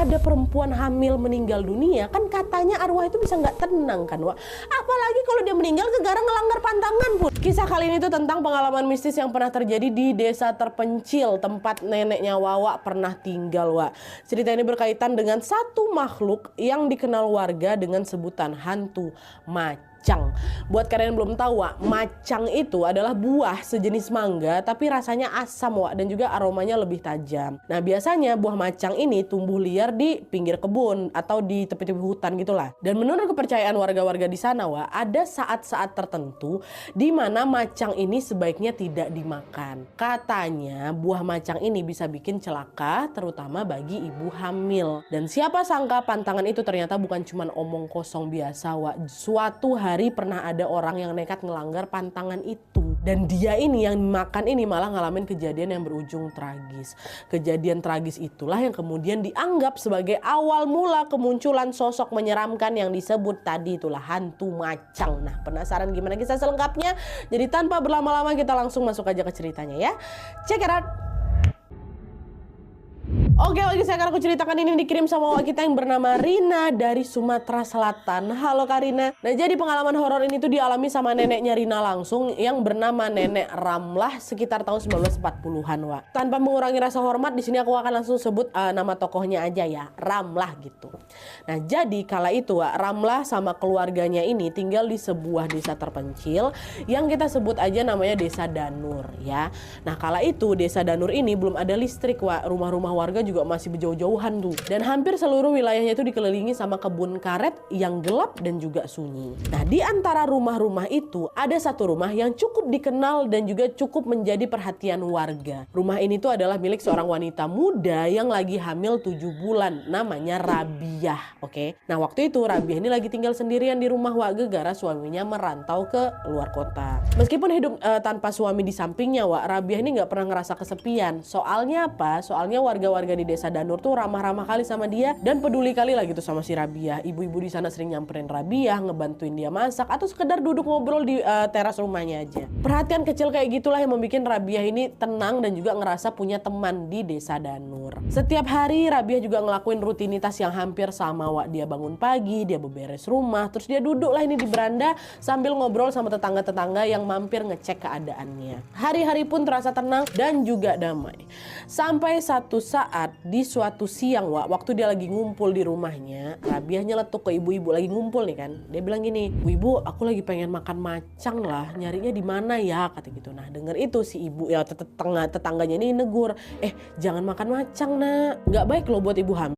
ada perempuan hamil meninggal dunia, kan katanya arwah itu bisa nggak tenang kan, Wak. Apalagi kalau dia meninggal gara-gara ngelanggar pantangan pun. Kisah kali ini tuh tentang pengalaman mistis yang pernah terjadi di desa terpencil tempat neneknya Wawa pernah tinggal, Wak. Cerita ini berkaitan dengan satu makhluk yang dikenal warga dengan sebutan hantu macang. Buat kalian yang belum tahu, Wak, macang itu adalah buah sejenis mangga tapi rasanya asam, Wak, dan juga aromanya lebih tajam. Nah, biasanya buah macang ini tumbuh liar di pinggir kebun atau di tepi-tepi hutan gitulah. Dan menurut kepercayaan warga-warga di sana, Wak, ada saat-saat tertentu di mana macang ini sebaiknya tidak dimakan. Katanya buah macang ini bisa bikin celaka terutama bagi ibu hamil. Dan siapa sangka pantangan itu ternyata bukan cuma omong kosong biasa, Wak. Suatu hari pernah ada orang yang nekat ngelanggar pantangan itu. Dan dia ini yang makan ini malah ngalamin kejadian yang berujung tragis. Kejadian tragis itulah yang kemudian dianggap sebagai awal mula kemunculan sosok menyeramkan yang disebut tadi, itulah hantu macang. Nah, penasaran gimana kisah selengkapnya? Jadi tanpa berlama-lama kita langsung masuk aja ke ceritanya ya. Check it out. Oke, saya akan aku ceritakan ini dikirim sama Wak kita yang bernama Rina dari Sumatera Selatan. Halo Kak Rina. Nah, jadi pengalaman horor ini tuh dialami sama neneknya Rina langsung yang bernama Nenek Ramlah sekitar tahun 1940-an, Wak. Tanpa mengurangi rasa hormat, di sini aku akan langsung sebut nama tokohnya aja ya, Ramlah gitu. Nah, jadi kala itu, Wak, Ramlah sama keluarganya ini tinggal di sebuah desa terpencil yang kita sebut aja namanya Desa Danur ya. Nah, kala itu Desa Danur ini belum ada listrik, Wak. Rumah-rumah warga juga masih berjauh-jauhan tuh. Dan hampir seluruh wilayahnya itu dikelilingi sama kebun karet yang gelap dan juga sunyi. Nah, di antara rumah-rumah itu ada satu rumah yang cukup dikenal dan juga cukup menjadi perhatian warga. Rumah ini tuh adalah milik seorang wanita muda yang lagi hamil 7 bulan. Namanya Rabiah, oke? Nah, waktu itu Rabiah ini lagi tinggal sendirian di rumah, Wak, gara suaminya merantau ke luar kota. Meskipun hidup tanpa suami di sampingnya, Wak, Rabiah ini nggak pernah ngerasa kesepian. Soalnya apa? Soalnya warga-warga di Desa Danur tuh ramah-ramah kali sama dia dan peduli kali lah gitu sama si Rabiah. Ibu-ibu di sana sering nyamperin Rabiah, ngebantuin dia masak atau sekedar duduk ngobrol di teras rumahnya aja. Perhatian kecil kayak gitulah yang membuat Rabiah ini tenang dan juga ngerasa punya teman di Desa Danur. Setiap hari Rabiah juga ngelakuin rutinitas yang hampir sama, Wak. Dia bangun pagi, dia beberes rumah, terus dia duduk lah ini di beranda sambil ngobrol sama tetangga-tetangga yang mampir ngecek keadaannya. Hari-hari pun terasa tenang dan juga damai. Sampai satu saat di suatu siang, Wak, waktu dia lagi ngumpul di rumahnya, Rabiah nyeletuk ke ibu-ibu lagi ngumpul nih kan. Dia bilang gini, "Ibu, aku lagi pengen makan macang lah, nyarinya di mana ya?" kata gitu. Nah, denger itu si ibu ya tetangganya ini negur, "Jangan makan macang, Nak. Nggak baik loh buat ibu hamil."